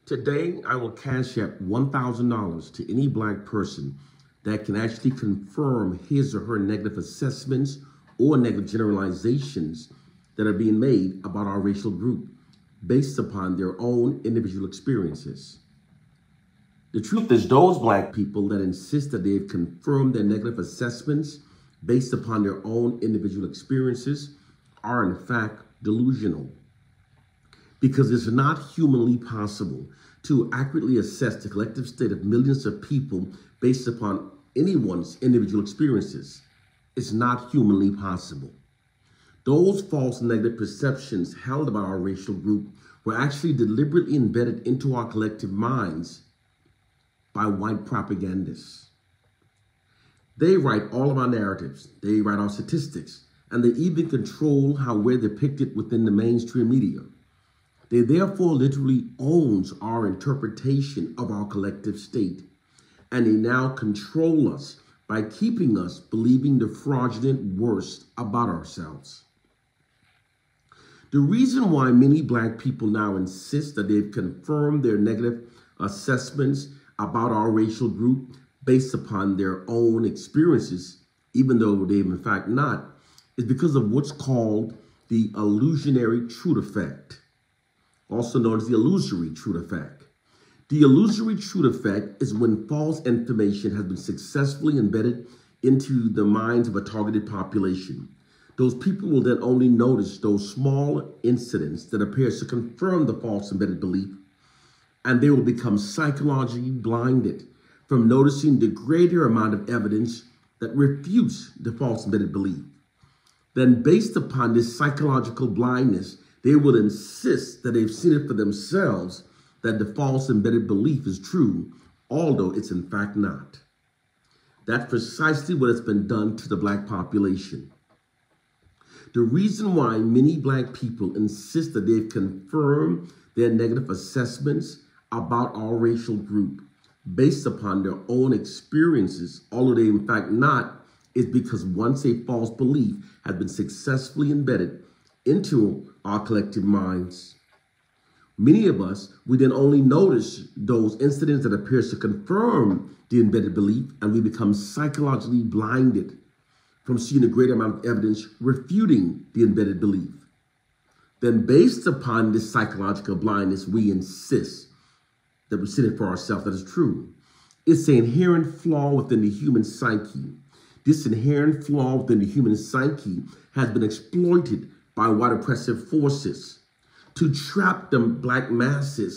Today, I will cash out $1,000 to any black person that can actually confirm his or her negative assessments or negative generalizations that are being made about our racial group based upon their own individual experiences. The truth is, those black people that insist that they've confirmed their negative assessments based upon their own individual experiences are in fact delusional, because it's not humanly possible to accurately assess the collective state of millions of people based upon anyone's individual experiences. It's not humanly possible. Those false negative perceptions held about our racial group were actually deliberately embedded into our collective minds by white propagandists. They write all of our narratives, they write our statistics, and they even control how we're depicted within the mainstream media. They therefore literally owns our interpretation of our collective state, and they now control us by keeping us believing the fraudulent worst about ourselves. The reason why many black people now insist that they've confirmed their negative assessments about our racial group based upon their own experiences, even though they've in fact not, is because of what's called the illusionary truth effect, also known as the illusory truth effect. The illusory truth effect is when false information has been successfully embedded into the minds of a targeted population. Those people will then only notice those small incidents that appears to confirm the false embedded belief, and they will become psychologically blinded from noticing the greater amount of evidence that refutes the false embedded belief. Then, based upon this psychological blindness, they will insist that they've seen it for themselves, that the false embedded belief is true, although it's in fact not. That's precisely what has been done to the black population. The reason why many black people insist that they've confirmed their negative assessments about our racial group based upon their own experiences, although they in fact not, is because once a false belief has been successfully embedded into our collective minds, many of us, we then only notice those incidents that appears to confirm the embedded belief, and we become psychologically blinded from seeing a greater amount of evidence refuting the embedded belief. Then based upon this psychological blindness, we insist that we see it for ourselves that is true. It's an inherent flaw within the human psyche. This inherent flaw within the human psyche has been exploited by white oppressive forces to trap the black masses